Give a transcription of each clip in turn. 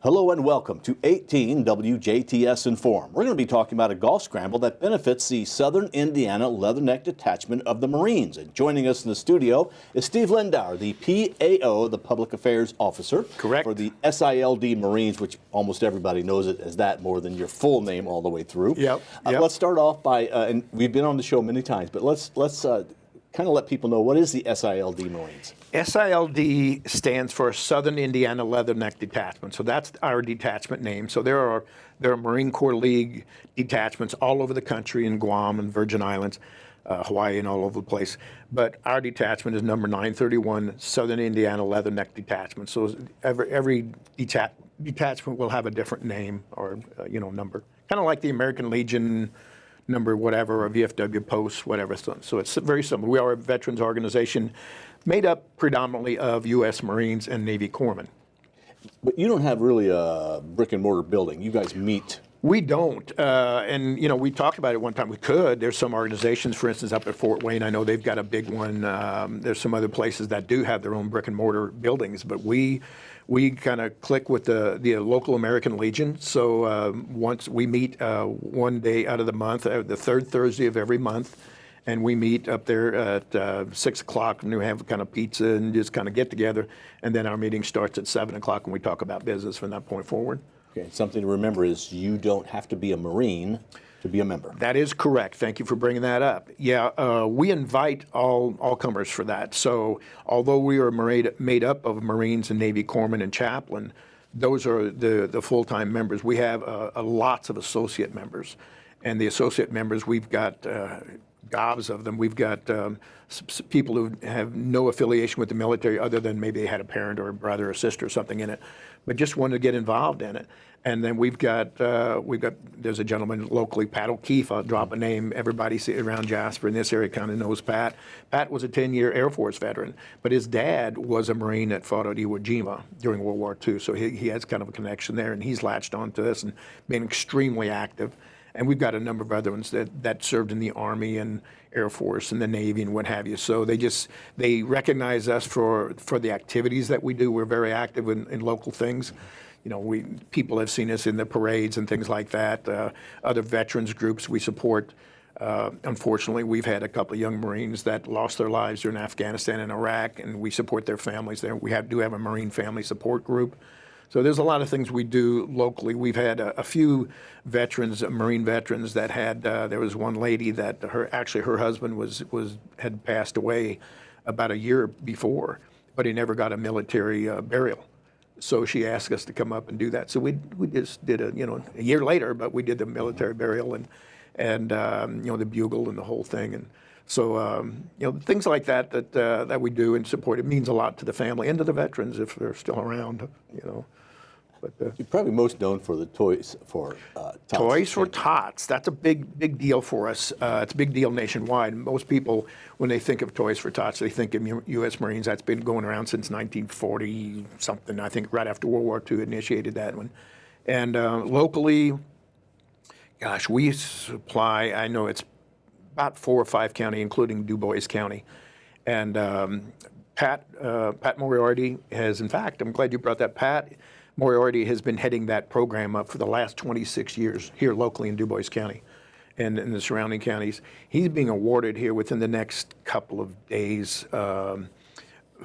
Hello and welcome to 18 WJTS in.form. We're going to be talking about a golf scramble that benefits the Southern Indiana Leatherneck Detachment of the Marines. And joining us in the studio is Steve Lindauer, the PAO, the Public Affairs Officer. Correct. For the SILD Marines, which almost everybody knows it as that more than your full name all the way through. Yep. Let's start off by, and we've been on the show many times, but let's kind of let people know, what is the SILD Marines? SILD stands for Southern Indiana Leatherneck Detachment. So that's our detachment name. So there are Marine Corps League detachments all over the country, in Guam and Virgin Islands, Hawaii, and all over the place. But our detachment is number 931, Southern Indiana Leatherneck Detachment. So every detachment will have a different name or number, kind of like the American Legion number, whatever, or VFW post, whatever. So it's very similar. We are a veterans organization made up predominantly of U.S. Marines and Navy corpsmen. But you don't have really a brick and mortar building. You guys meet. We don't. And we talked about it one time. We could. There's some organizations, for instance, up at Fort Wayne. I know they've got a big one. There's some other places that do have their own brick and mortar buildings. But we kind of click with the local American Legion. So once we meet one day out of the month, the third Thursday of every month, and we meet up there at 6 o'clock, and we have kind of pizza and just kind of get together. And then our meeting starts at 7 o'clock, and we talk about business from that point forward. Okay, something to remember is you don't have to be a Marine to be a member. That is correct. Thank you for bringing that up. Yeah, we invite all comers for that. So although we are made up of Marines and Navy corpsmen and chaplain, those are the full-time members. We have lots of associate members. And the associate members, we've got gobs of them. We've got people who have no affiliation with the military other than maybe they had a parent or a brother or sister or something in it, but just wanted to get involved in it. And then we've got there's a gentleman locally, Pat O'Keefe. I'll drop a name. Everybody around Jasper in this area kind of knows Pat. Pat was a 10-year Air Force veteran, but his dad was a Marine that fought at Iwo Jima during World War II. So he has kind of a connection there, and he's latched onto this and been extremely active. And we've got a number of other ones that served in the Army and Air Force and the Navy and what have you. So they recognize us for the activities that we do. We're very active in local things. People have seen us in the parades and things like that. Other veterans groups we support. Unfortunately, we've had a couple of young Marines that lost their lives during Afghanistan and Iraq, and we support their families there. We do have a Marine family support group. So there's a lot of things we do locally. We've had a few veterans, Marine veterans, that had. There was one lady that her husband had passed away about a year before, but he never got a military burial. So she asked us to come up and do that. So we just did a year later, but we did the military burial and the bugle and the whole thing. And so things like that we do and support. It means a lot to the family and to the veterans if they're still around. But you're probably most known for the Toys for Tots. Toys for Tots. That's a big deal for us. It's a big deal nationwide. Most people, when they think of Toys for Tots, they think of U.S. Marines. That's been going around since 1940 something. I think right after World War II initiated that one. And locally, gosh, we supply. I know it's about 4 or 5 counties, including Du Bois County, and Pat Moriarty has. In fact, I'm glad you brought that. Pat Moriarty has been heading that program up for the last 26 years here locally in Du Bois County and in the surrounding counties. He's being awarded here within the next couple of days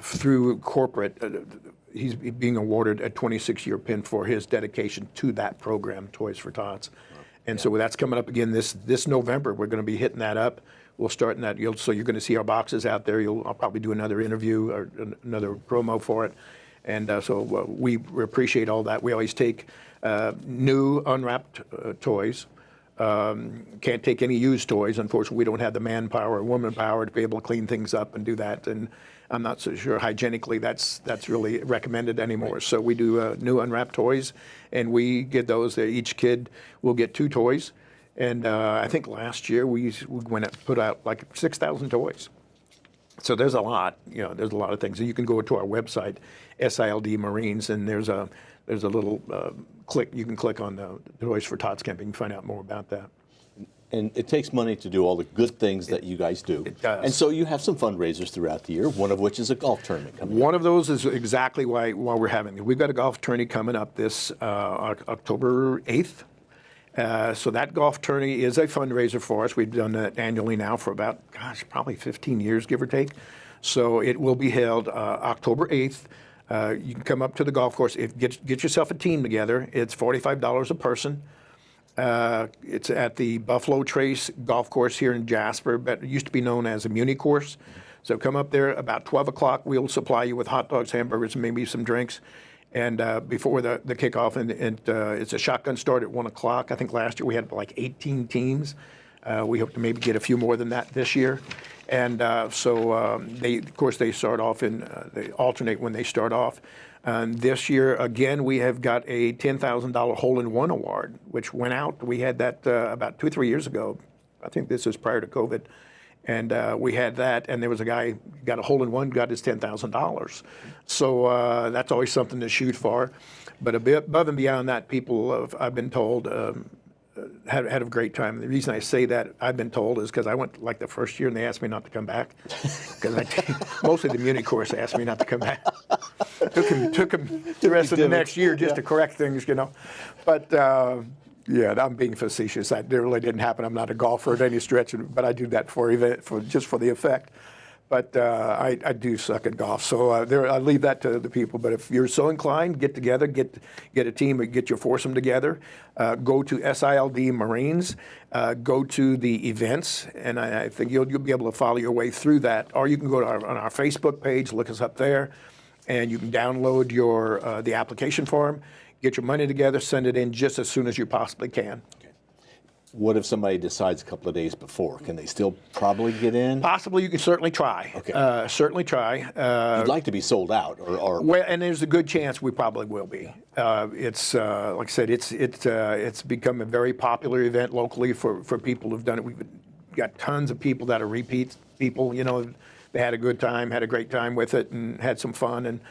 through corporate. He's being awarded a 26-year pin for his dedication to that program, Toys for Tots. And so that's coming up again this November. We're going to be hitting that up. We'll start in that. So you're going to see our boxes out there. I'll probably do another interview or another promo for it. And so we appreciate all that. We always take new unwrapped toys. Can't take any used toys. Unfortunately, we don't have the manpower or woman power to be able to clean things up and do that. And I'm not so sure hygienically that's really recommended anymore. Right. So we do new unwrapped toys, and we get those. Each kid will get 2 toys. And I think last year we went and put out like 6,000 toys. So there's a lot, there's a lot of things. You can go to our website, SILD Marines, and there's a little click. You can click on the Toys for Tots campaign and find out more about that. And it takes money to do all the good things that you guys do. It does. And so you have some fundraisers throughout the year, one of which is a golf tournament coming up. One of those is exactly why we're having it. We've got a golf tourney coming up this October 8th. So that golf tourney is a fundraiser for us. We've done that annually now for about, probably 15 years, give or take. So it will be held October 8th. You can come up to the golf course. Get yourself a team together. It's $45 a person. It's at the Buffalo Trace Golf Course here in Jasper, but it used to be known as a Muni course. So come up there about 12 o'clock. We'll supply you with hot dogs, hamburgers, and maybe some drinks. And before the kickoff, and it's a shotgun start at 1 o'clock. I think last year we had like 18 teams. We hope to maybe get a few more than that this year. And they start off they alternate when they start off. This year, again, we have got a $10,000 hole-in-one award, which went out. We had that about 2 or 3 years ago. I think this is prior to COVID. And we had that, and there was a guy got a hole-in-one, got his $10,000. So that's always something to shoot for. But a bit above and beyond that, people, I've been told, had a great time. The reason I say that, I've been told, is because I went like the first year and they asked me not to come back. Because mostly the Muni course asked me not to come back. Took him the rest of the next year just to correct things, you know. But yeah, I'm being facetious. That really didn't happen. I'm not a golfer at any stretch, but I do that just for the effect. But I do suck at golf, so I leave that to the people. But if you're so inclined, get together, get a team, get your foursome together. Go to SILD Marines. Go to the events, and I think you'll be able to follow your way through that. Or you can go to on our Facebook page, look us up there, and you can download the application form, get your money together, send it in just as soon as you possibly can. What if somebody decides a couple of days before? Can they still probably get in? Possibly, you can certainly try. Okay. Certainly try. You'd like to be sold out, or well, and there's a good chance we probably will be. It's like I said, it's become a very popular event locally for people who've done it. We've got tons of people that are repeat people. You know, they had a good time, had a great time with it, and had some fun. And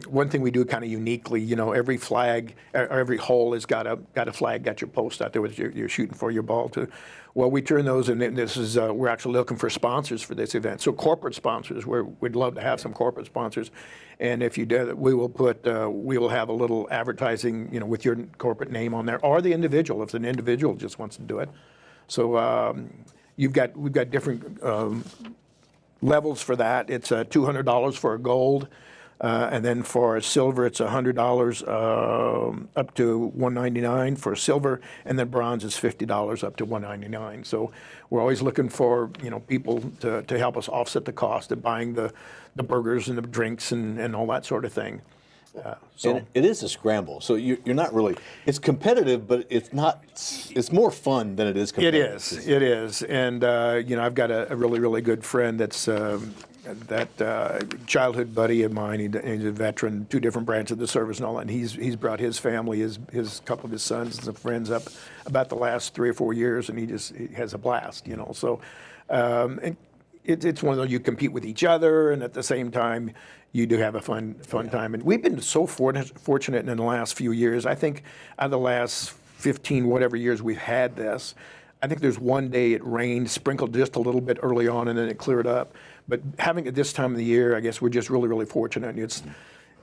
one thing we do kind of uniquely, you know, every flag, or every hole has got a flag, got your post out there, you're shooting for your ball to. Well, we turn those, and this is we're actually looking for sponsors for this event. So corporate sponsors, we'd love to have some corporate sponsors, and if you do, we will have a little advertising, you know, with your corporate name on there, or the individual if an individual just wants to do it. So we've got different levels for that. It's $200 for a gold. And then for silver, it's $100 up to $199 for silver, and then bronze is $50 up to $199. So we're always looking for, you know, people to help us offset the cost of buying the burgers and the drinks and all that sort of thing. So it is a scramble. So you're not really. It's competitive, but it's not. It's more fun than it is competitive. It is, and you know, I've got a really good friend that's. Childhood buddy of mine, he's a veteran, 2 different branches of the service and all that, and he's brought his family, his couple of his sons and some friends up about the last 3 or 4 years, and he has a blast, you know. So and it's one of those, you compete with each other, and at the same time you do have a fun time. And we've been so fortunate in the last few years. I think out of the last 15 whatever years we've had this, I think there's one day it rained, sprinkled just a little bit early on, and then it cleared up. But having it this time of the year, I guess we're just really fortunate.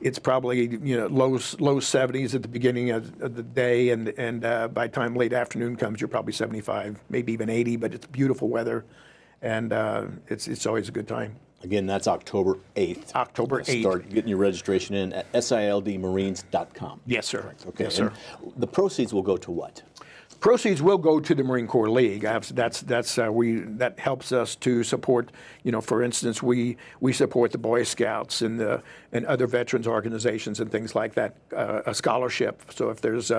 It's probably, you know, low 70s at the beginning of the day, and by the time late afternoon comes, you're probably 75, maybe even 80. But it's beautiful weather, and it's always a good time. Again, that's October 8th. October 8th. Start getting your registration in at sildmarines.com. Yes, sir. Okay. Yes, sir. And the proceeds will go to what? Proceeds will go to the Marine Corps League. That helps us to support. You know, for instance, we support the Boy Scouts and other veterans organizations and things like that. A scholarship. So if there's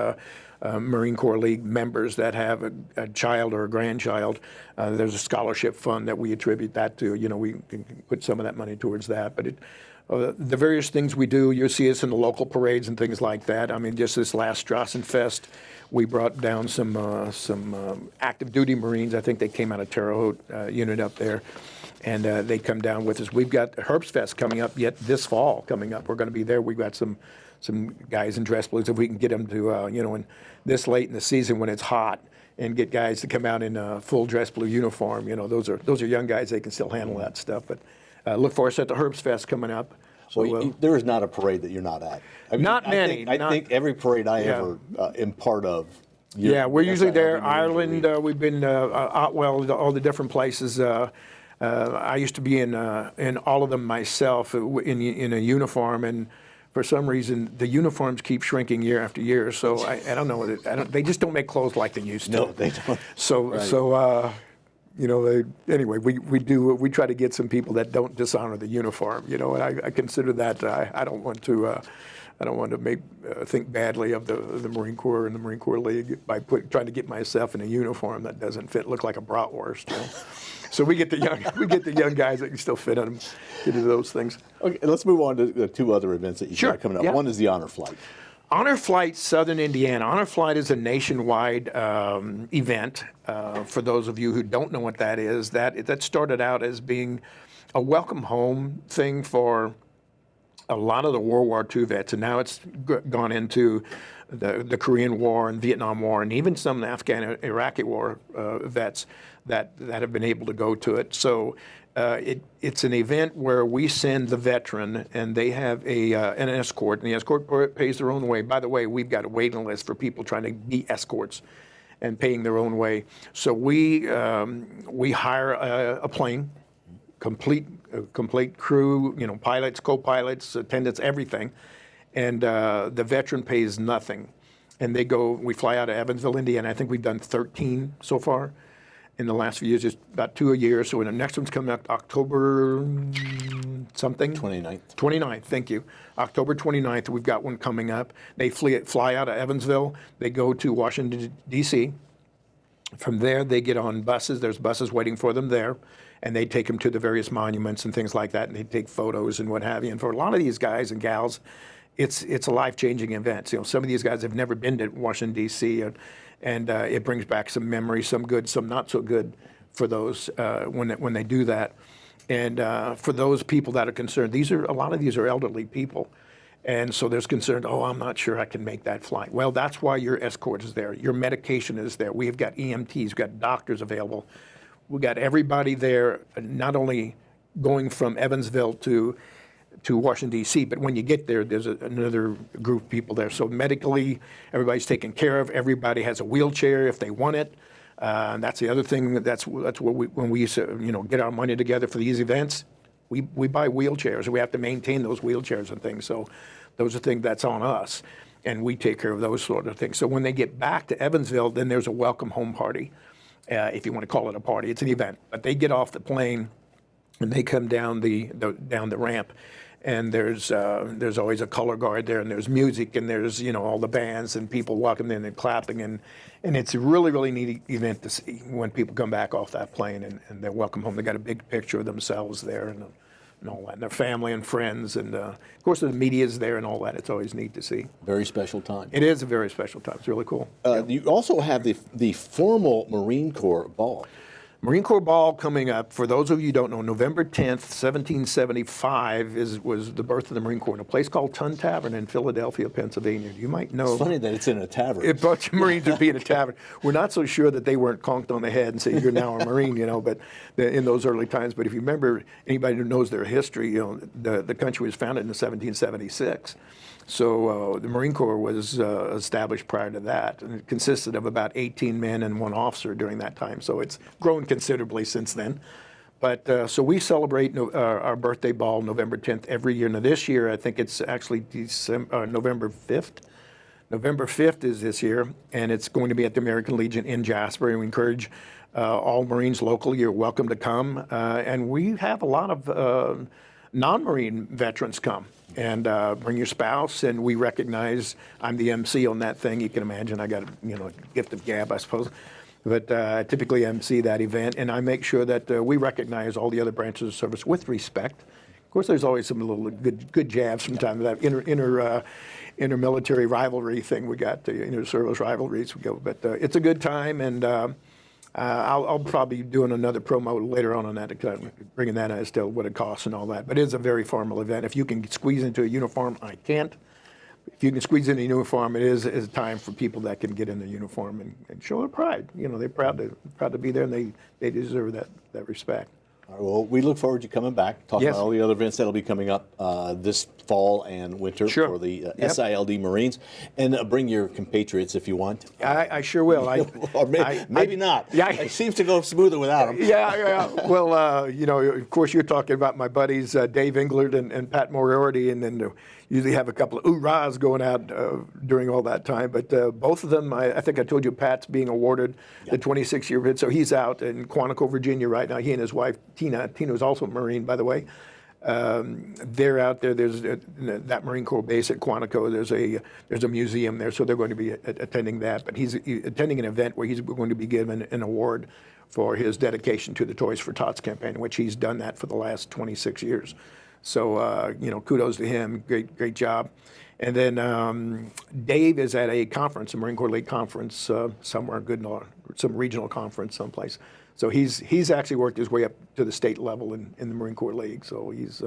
Marine Corps League members that have a child or a grandchild, there's a scholarship fund that we attribute that to. You know, we can put some of that money towards that. But the various things we do, you'll see us in the local parades and things like that. I mean, just this last Strassenfest, we brought down some active duty Marines. I think they came out of Terre Haute unit up there, and they come down with us. We've got Herbstfest coming up yet this fall coming up. We're going to be there. We've got some some guys in dress blues, if we can get them to, in this late in the season when it's hot, and get guys to come out in a full dress blue uniform. Those are young guys. They can still handle that stuff. But look for us at the Herbst Fest coming up. So there is not a parade that you're not at. I mean, not many. I think every parade I ever am part of. We're usually there. Ireland, We've been Otwell, all the different places. I used to be in all of them myself in a uniform, and for some reason the uniforms keep shrinking year after year. So I don't know. They just don't make clothes like they used to. No, they don't. Anyway, we try to get some people that don't dishonor the uniform. And I consider that I don't want to make think badly of the Marine Corps and the Marine Corps League by trying to get myself in a uniform that doesn't look like a bratwurst. So we get the young guys that can still fit in them, get into those things. Okay, let's move on to the two other events that you've got coming up. Yeah. One is the Honor Flight. Honor Flight, Southern Indiana. Honor Flight is a nationwide event. For those of you who don't know what that is, that started out as being a welcome home thing for a lot of the World War II vets, and now it's gone into the Korean War and Vietnam War, and even some Afghan and Iraqi War vets that have been able to go to it. So it's an event where we send the veteran, and they have an escort, and the escort pays their own way. By the way, we've got a waiting list for people trying to be escorts and paying their own way. So we hire a plane, complete crew, pilots, co-pilots, attendants, everything, and the veteran pays nothing. And we fly out of Evansville, Indiana. I think we've done 13 so far in the last few years, just about 2 a year. So when the next one's coming up, October something? 29th. 29th, thank you. October 29th, we've got one coming up. They fly out of Evansville. They go to Washington, D.C. From there, they get on buses. There's buses waiting for them there, and they take them to the various monuments and things like that, and they take photos and what have you. And for a lot of these guys and gals, it's a life-changing event. Some of these guys have never been to Washington, D.C., and it brings back some memories, some good, some not so good for those when they do that. And for those people that are concerned, a lot of these are elderly people. And so there's concern, I'm not sure I can make that flight. Well, that's why your escort is there. Your medication is there. We've got EMTs, we've got doctors available. We've got everybody there, not only going from Evansville to Washington, D.C., but when you get there, there's another group of people there. So medically, everybody's taken care of. Everybody has a wheelchair if they want it. That's the other thing. That's what when we used to, get our money together for these events, we buy wheelchairs. We have to maintain those wheelchairs and things. So those are things that's on us, and we take care of those sort of things. So when they get back to Evansville, then there's a welcome home party, if you want to call it a party. It's an event, but they get off the plane and they come down the ramp. And there's always a color guard there, and there's music, and there's all the bands and people walking in and clapping, and it's a really, really neat event to see when people come back off that plane and they're welcome home. They got a big picture of themselves there and all that, and their family and friends, and of course the media's there and all that. It's always neat to see. Very special time. It is a very special time. It's really cool. You also have the formal Marine Corps ball. Marine Corps Ball coming up. For those of you who don't know, November 10th, 1775 was the birth of the Marine Corps in a place called Tun Tavern in Philadelphia, Pennsylvania. You might know. It's funny that it's in a tavern. A bunch of Marines would be in a tavern. We're not so sure that they weren't conked on the head and say, you're now a Marine, but in those early times. But if you remember, anybody who knows their history, the country was founded in 1776. So the Marine Corps was established prior to that, and it consisted of about 18 men and one officer during that time. So it's grown considerably since then. But so we celebrate our birthday ball November 10th every year. Now this year, I think it's actually November 5th. November 5th is this year, and it's going to be at the American Legion in Jasper. And we encourage all Marines locally, you're welcome to come. And we have a lot of non-Marine veterans come. And bring your spouse, and we recognize, I'm the MC on that thing. You can imagine I got a gift of gab, I suppose. But I typically MC that event, and I make sure that we recognize all the other branches of service with respect. Of course, there's always some little good jabs from time to that inter-military rivalry thing we got, the inter-service rivalries we go. But it's a good time, and I'll probably be doing another promo later on that, bringing that as to what it costs and all that. But it is a very formal event. If you can squeeze into a uniform, I can't. if you can squeeze in a uniform, it is a time for people that can get in the uniform and show their pride. You know, they're proud to be there, and they deserve that respect. All right, well, we look forward to coming back, talking Yes. about all the other events that'll be coming up this fall and winter Sure. for the Yep. SILD Marines, and bring your compatriots if you want. I sure will. Or maybe not. Yeah. It seems to go smoother without them. Yeah. Well, you know, of course, you're talking about my buddies Dave Englert and Pat Moriarty, and then usually have a couple of oorahs going out during all that time. But both of them, I think I told you, Pat's being awarded the 26-year bid, so he's out in Quantico, Virginia right now. He and his wife, Tina. Tina was also a Marine, by the way. They're out there. There's that Marine Corps base at Quantico. There's a museum there, so they're going to be attending that. But he's attending an event where he's going to be given an award for his dedication to the Toys for Tots campaign, which he's done that for the last 26 years. So you know, kudos to him. Great job. And then Dave is at a conference, a Marine Corps League conference somewhere, some regional conference someplace. So he's actually worked his way up to the state level in the Marine Corps League. So he's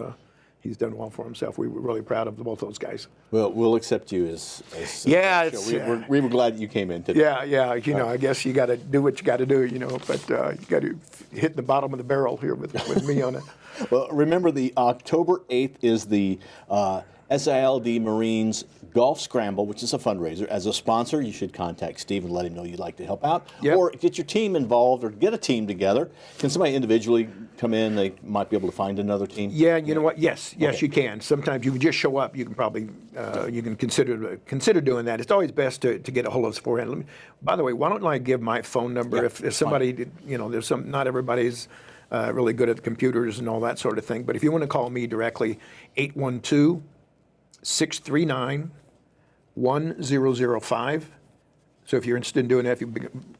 done well for himself. We were really proud of both those guys. Well, we'll accept you as yeah. we were glad you came in today. Yeah. You know, I guess you got to do what you got to do. You know, but you got to hit the bottom of the barrel here with me on it. Well, remember, the October 8th is the SILD Marines Golf Scramble, which is a fundraiser. As a sponsor, you should contact Steve and let him know you'd like to help out. Yep. Or get your team involved, or get a team together. Can somebody individually come in? They might be able to find another team. Yeah, you know what? Yes, Okay. you can. Sometimes you can just show up. You can probably you can consider doing that. It's always best to get a hold of us beforehand. By the way, why don't I give my phone number? Yeah, if somebody, you know, not everybody's really good at the computers and all that sort of thing. But if you want to call me directly, 812-639-1005. So if you're interested in doing that, if you're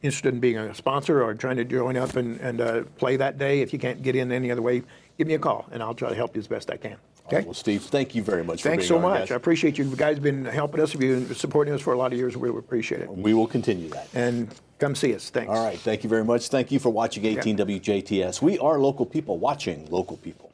interested in being a sponsor or trying to join up and play that day, if you can't get in any other way, give me a call, and I'll try to help you as best I can. Okay? Well, Steve, thank you very much Thanks for so being our much. guest. I appreciate you. You guys have been helping us. You've been supporting us for a lot of years. We appreciate it. We will continue that. And come see us. Thanks. All right. Thank you very much. Thank you for watching 18 WJTS. We are local people watching local people.